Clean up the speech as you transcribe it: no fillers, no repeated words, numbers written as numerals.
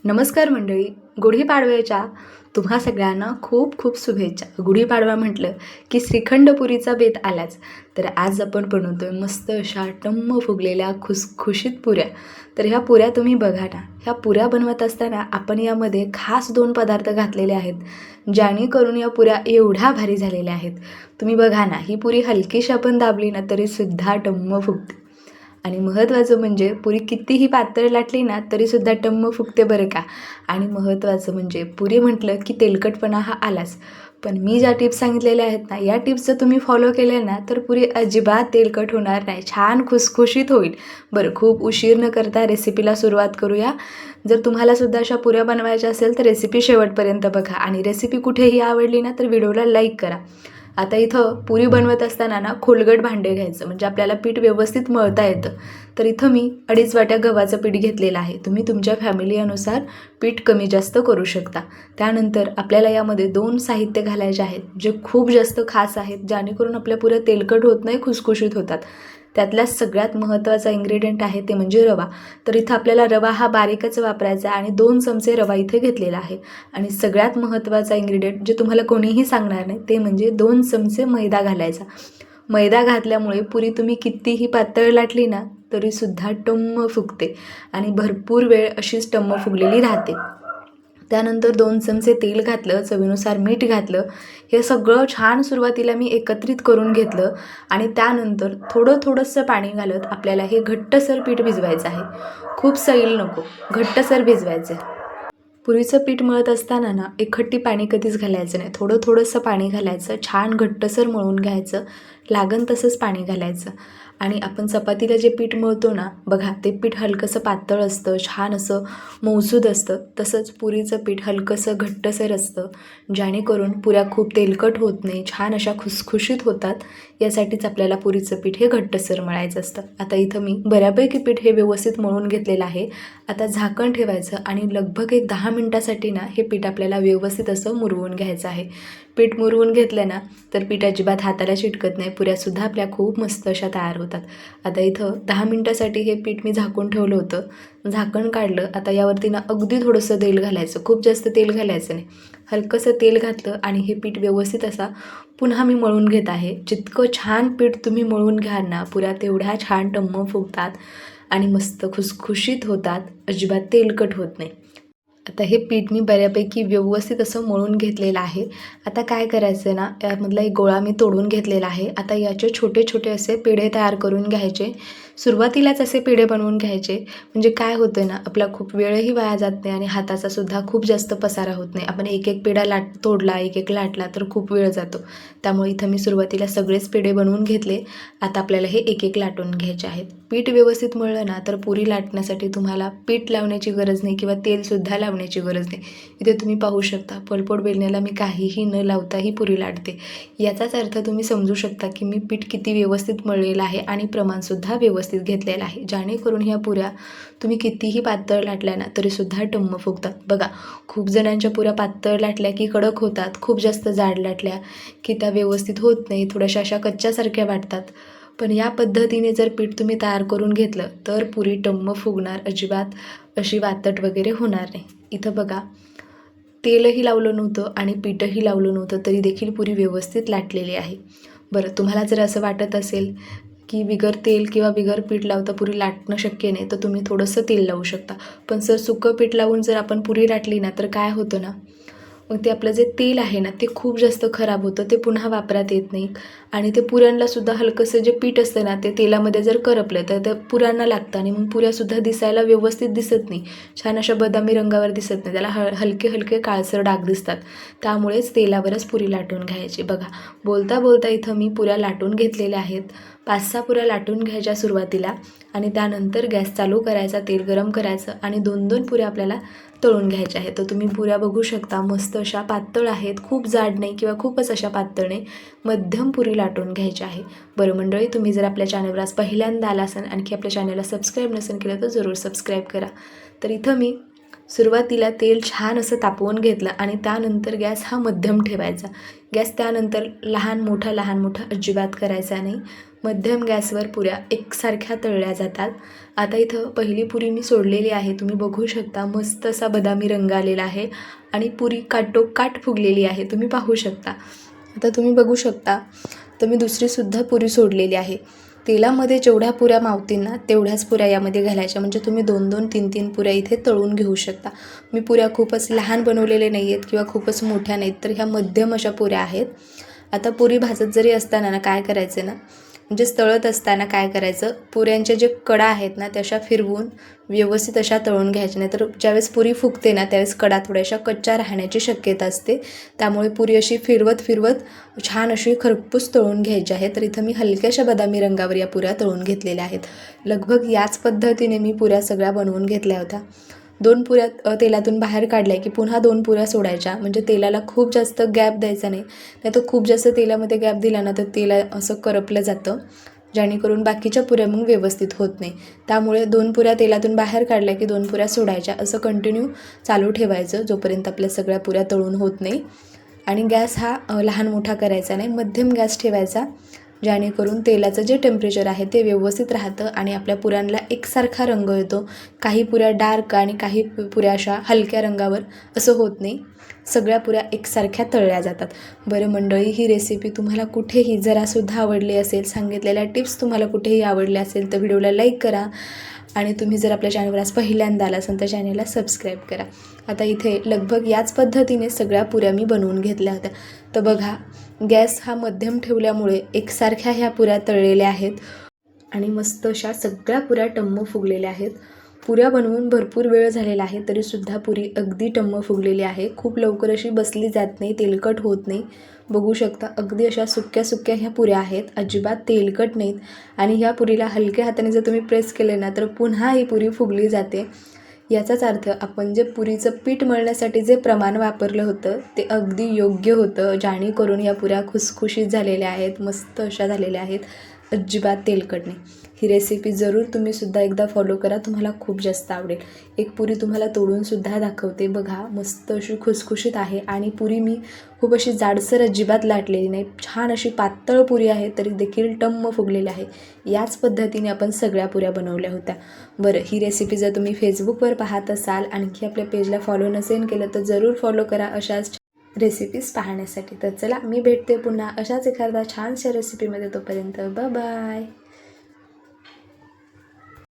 नमस्कार मंडळी. गुढीपाडव्याच्या तुम्हा सगळ्यांना खूप खूप शुभेच्छा. गुढीपाडवा म्हटलं की श्रीखंडपुरीचा बेत आलाच. तर आज आपण बनवतोय मस्त अशा टम्म फुगलेल्या खुसखुशीत पुऱ्या. तर ह्या पुऱ्या तुम्ही बघा ना, ह्या पुऱ्या बनवत असताना आपण यामध्ये खास 2 पदार्थ घातलेले आहेत, जेणेकरून या पुऱ्या एवढ्या भारी झालेल्या आहेत. तुम्ही बघा ना, ही पुरी हलकीशी आपण दाबली ना तरीसुद्धा टम्म फुगते. आणि महत्त्वाचं म्हणजे पुरी कितीही पातळ लाटली ना तरीसुद्धा टम्म फुगते बरं का. आणि महत्त्वाचं म्हणजे पुरी म्हटलं की तेलकटपणा हा आलाच. पण मी ज्या टिप्स सांगितलेल्या आहेत ना, या टिप्स जर तुम्ही फॉलो केल्या ना तर पुरी अजिबात तेलकट होणार नाही, छान खुसखुशीत होईल. बरं, खूप उशीर न करता रेसिपीला सुरुवात करूया. जर तुम्हालासुद्धा अशा पुऱ्या बनवायच्या असेल तर रेसिपी शेवटपर्यंत बघा आणि रेसिपी कुठेही आवडली ना तर व्हिडिओला लाईक करा. आता इथं पुरी बनवत असताना ना खोलगट भांडे घ्यायचं, म्हणजे आपल्याला पीठ व्यवस्थित मळता येतं. तर इथं मी 2.5 वाट्या गव्हाचं पीठ घेतलेलं आहे. तुम्ही तुमच्या फॅमिली अनुसार पीठ कमी जास्त करू शकता. त्यानंतर आपल्याला यामध्ये 2 साहित्य घालायचे आहेत, जे खूप जास्त खास आहेत, जेणेकरून आपल्या पुऱ्या तेलकट होत नाही, खुसखुशीत होतात. त्यातला सगळ्यात महत्त्वाचा इन्ग्रेडियंट आहे ते म्हणजे रवा. तर इथं आपल्याला रवा हा बारीकच वापरायचा आहे आणि 2 चमचे रवा इथे घेतलेला आहे. आणि सगळ्यात महत्त्वाचा इन्ग्रेडियंट जे तुम्हाला कोणीही सांगणार नाही ते म्हणजे 2 चमचे मैदा घालायचा. मैदा घातल्यामुळे पुरी तुम्ही कितीही पातळ लाटली ना तरीसुद्धा टम्म फुगते आणि भरपूर वेळ अशीच टम्म फुगलेली राहते. त्यानंतर 2 चमचे तेल घातलं, चवीनुसार मीठ घातलं. हे सगळं छान सुरुवातीला मी एकत्रित करून घेतलं आणि त्यानंतर थोडंसं पाणी घालत आपल्याला हे घट्टसर पीठ भिजवायचं आहे. खूप सैल नको, घट्टसर भिजवायचं आहे. पुरीचं पीठ मळत असताना ना एकखट्टी पाणी कधीच घालायचं नाही. थोडंसं पाणी घालायचं, छान घट्टसर मळून घ्यायचं, लागन तसंच पाणी घालायचं. आणि आपण चपातीला जे पीठ मळतो ना बघा, ते पीठ हलकंसं पातळ असतं, छान असं मऊसूद असतं. तसंच पुरीचं पीठ हलकंसं घट्टसर असतं, जेणेकरून पुऱ्या खूप तेलकट होत नाही, छान अशा खुसखुशीत होतात. यासाठीच आपल्याला पुरीचं पीठ हे घट्टसर मळायचं असतं. आता इथं मी बऱ्यापैकी पीठ हे व्यवस्थित मळून घेतलेलं आहे. आता झाकण ठेवायचं आणि लगभग एक 10 मिनटासाठी ना हे पीठ आपल्याला व्यवस्थित असं मुरवून घ्यायचं आहे. पीठ मुरवून घेतलं ना तर पीठ अजिबात हाताला चिटकत नाही, पुऱ्यासुद्धा आपल्या खूप मस्त अशा तयार होतात. आता इथं 10 मिनटासाठी हे पीठ मी झाकून ठेवलं होतं. झाकण काढलं. आता यावरती ना अगदी थोडंसं तेल घालायचं, खूप जास्त तेल घालायचं नाही. हलकंसं तेल घातलं आणि हे पीठ व्यवस्थित असा पुन्हा मी मळून घेत आहे. जितकं छान पीठ तुम्ही मळून घ्याल ना पुऱ्या तेवढ्या छान टम्म फुगतात आणि मस्त खुसखुशीत होतात, अजिबात तेलकट होत नाही. आता हे पीठ मी बऱ्यापैकी व्यवस्थित असं मळून घेतलेलं आहे. आता काय करायचं ना, यामधला एक गोळा मी तोडून घेतलेला आहे. आता याचे छोटे छोटे असे पेढे तयार करून घ्यायचे. सुरुवातीलाच असे पेढे बनवून घ्यायचे, म्हणजे काय होतं ना, आपला खूप वेळही वाया जात नाही आणि हाताचा सुद्धा खूप जास्त पसारा होत नाही. आपण एक एक पेढा तोडला, एक एक लाटला तर खूप वेळ जातो. त्यामुळे इथं मी सुरुवातीला सगळेच पेढे बनवून घेतले. आता आपल्याला हे एक एक लाटून घ्यायचे आहेत. पीठ व्यवस्थित मळलं ना तर पुरी लाटण्यासाठी तुम्हाला पीठ लावण्याची गरज नाही किंवा तेलसुद्धा लावण्याची गरज नाही. इथे तुम्ही पाहू शकता, पळपोट बेलण्याला मी काहीही न लावता ही पुरी लाटते. याचाच अर्थ तुम्ही समजू शकता की मी पीठ किती व्यवस्थित मळलेलं आहे आणि प्रमाणसुद्धा व्यवस्थित घेतलेलं आहे, जेणेकरून ह्या पुऱ्या तुम्ही कितीही पातळ लाटल्या ना तरीसुद्धा टम्म फुगतात. बघा, खूप जणांच्या पुऱ्या पातळ लाटल्या की कडक होतात, खूप जास्त जाड लाटल्या की त्या व्यवस्थित होत नाही, थोड्याशा अशा कच्च्यासारख्या वाटतात. पण या पद्धतीने जर पीठ तुम्ही तयार करून घेतलं तर पुरी टम्म फुगणार, अजिबात अशी वातट वगैरे होणार नाही. इथं बघा, तेलही लावलं नव्हतं आणि पीठही लावलं नव्हतं तरी देखील पुरी व्यवस्थित लाटलेली आहे. बरं, तुम्हाला जर असं वाटत असेल की बिगर तेल किंवा बिगर पीठ लावता पुरी लाटणं शक्य नाही तर तुम्ही थोडंसं तेल लावू शकता. पण जर सुकं पीठ लावून जर आपण पुरी लाटली ना तर काय होतं ना, मग ते आपलं जे तेल आहे ना ते खूप जास्त खराब होतं, ते पुन्हा वापरात येत नाही. आणि ते पुऱ्यांनासुद्धा हलकंसं जे पीठ असतं ना ते तेलामध्ये जर करपलं तर त्या पुऱ्यांना लागतं आणि मग पुऱ्यासुद्धा दिसायला व्यवस्थित दिसत नाही, छान अशा बदामी रंगावर दिसत नाही, त्याला हलके हलके काळसर डाग दिसतात. त्यामुळेच तेलावरच पुरी लाटून घ्यायची. बघा, बोलता बोलता इथं मी पुऱ्या लाटून घेतलेल्या आहेत. 5-6 पुऱ्या लाटून घ्यायच्या सुरुवातीला आणि त्यानंतर गॅस चालू करायचा, तेल गरम करायचं आणि 2-2 पुऱ्या आपल्याला तळून घ्यायच्या आहेत. तर तुम्ही पुऱ्या बघू शकता, मस्त अशा पातळ आहेत, खूप जाड नाही किंवा खूपच अशा पातळ नाही, मध्यम पुरी लाटून घ्यायची आहे. बरं मंडळी, तुम्ही जर आपल्या चॅनलवर आज पहिल्यांदा आला असाल, आणखी आपल्या चॅनलला सबस्क्राईब नसेल केलं तर जरूर सबस्क्राईब करा. तर इथं मी सुरुवातीला तेल छान असं तापवून घेतलं आणि त्यानंतर गॅस हा मध्यम ठेवायचा. गॅस त्यानंतर लहान मोठा अजिबात करायचा नाही. मध्यम गॅसवर पुऱ्या एकसारख्या तळल्या जातात. आता इथं पहिली पुरी मी सोडलेली आहे. तुम्ही बघू शकता मस्त असा बदामी रंग आलेला आहे आणि पुरी काटोकाट फुगलेली आहे. तुम्ही पाहू शकता. आता तुम्ही बघू शकता तर मी दुसरीसुद्धा पुरी सोडलेली आहे. तेलामध्ये जेवढ्या पुऱ्या मावतील ना तेवढ्याच पुऱ्या यामध्ये घालायच्या, म्हणजे तुम्ही 2-2, 3-3 पुऱ्या इथे तळून घेऊ शकता. मी पुऱ्या खूपच लहान बनवलेले नाही आहेत किंवा खूपच मोठ्या नाहीत, तर ह्या मध्यम अशा पुऱ्या आहेत. आता पुरी भाजत जरी असताना ना काय करायचं ना, म्हणजे तळत असताना काय करायचं, पुऱ्यांच्या जे कडा आहेत ना त्या अशा फिरवून व्यवस्थित अशा तळून घ्यायच्या. नाही तर ज्यावेळेस पुरी फुगते ना त्यावेळेस कडा थोड्याशा कच्च्या राहण्याची शक्यता असते. त्यामुळे पुरी अशी फिरवत फिरवत छान अशी खरपूस तळून घ्यायची आहे. तर इथं मी हलक्याशा बदामी रंगावर या पुऱ्या तळून घेतलेल्या आहेत. लगभग याच पद्धतीने मी पुऱ्या सगळ्या बनवून घेतल्या होत्या. 2 पुऱ्या तेलातून बाहेर काढल्या की पुन्हा 2 पुऱ्या सोडायच्या, म्हणजे तेलाला खूप जास्त गॅप द्यायचा नाही. नाही तर खूप जास्त तेलामध्ये गॅप दिला ना तर तेल असं करपलं जातं, जेणेकरून बाकीच्या पुऱ्या मग व्यवस्थित होत नाही. त्यामुळे 2 पुऱ्या तेलातून बाहेर काढल्या की 2 पुऱ्या सोडायच्या. असं कंटिन्यू चालू ठेवायचं जोपर्यंत आपल्या सगळ्या पुऱ्या तळून होत नाही. आणि गॅस हा लहान मोठा करायचा नाही, मध्यम गॅस ठेवायचा, जेणेकरून तेलाचं जे टेम्परेचर आहे ते व्यवस्थित राहतं आणि आपल्या पुऱ्यांना एकसारखा रंग येतो. काही पुऱ्या डार्क आणि काही पुऱ्या अशा हलक्या रंगावर असं होत नाही. सगळ्या पुऱ्या एकसारख्या तळल्या जातात. बरं मंडळी, ही रेसिपी तुम्हाला कुठेही जरासुद्धा आवडली असेल, सांगितलेल्या टिप्स तुम्हाला कुठेही आवडल्या असेल तर व्हिडिओला लाईक करा आणि तुम्ही जर आपल्या चॅनलवर आज पहिल्यांदा आला असाल तर चॅनलला सबस्क्राईब करा. आता इथे लगभग याच पद्धतीने सगळ्या पुऱ्या मी बनवून घेतल्या होत्या. तर बघा, गॅस हा मध्यम ठेवल्यामुळे एकसारख्या ह्या पुऱ्या तळलेल्या आहेत आणि मस्त अशा सगळ्या पुऱ्या टम्म फुगलेल्या आहेत. पुऱ्या बनवून भरपूर वेळ झालेला आहे तरीसुद्धा पुरी अगदी टम्म फुगलेली आहे. खूप लवकर अशी बसली जात नाही, तेलकट होत नाही. बघू शकता अगदी अशा सुक्या सुक्या ह्या पुऱ्या आहेत, अजिबात तेलकट नाहीत. आणि ह्या पुरीला हलक्या हाताने जर तुम्ही प्रेस केले ना तर पुन्हा ही पुरी फुगली जाते. याचाच अर्थ आपण जे पुरीचं पीठ मळण्यासाठी जे प्रमाण वापरलं होतं ते अगदी योग्य होतं, जेणेकरून या पुऱ्या खुसखुशीत झालेल्या आहेत, मस्त अशा झालेल्या आहेत, अजिबात तेलकट नाही. ही रेसिपी जरूर तुम्हीसुद्धा एकदा फॉलो करा, तुम्हाला खूप जास्त आवडेल. एक पुरी तुम्हाला तोडूनसुद्धा दाखवते. बघा मस्त अशी खुसखुशीत आहे आणि पुरी मी खूप अशी जाडसर अजिबात लाटलेली नाही, छान अशी पातळ पुरी आहे तरी देखील टम्म फुगलेली आहे. याच पद्धतीने आपण सगळ्या पुऱ्या बनवल्या होत्या. बरं, ही रेसिपी जर तुम्ही फेसबुकवर पाहत असाल, आणखी आपल्या पेजला फॉलो नसेल केलं तर जरूर फॉलो करा अशाच रेसिपीज पाहण्यासाठी. तर चला, मी भेटते पुन्हा अशाच एखाद्या छानशा रेसिपीमध्ये. तोपर्यंत बाय बाय.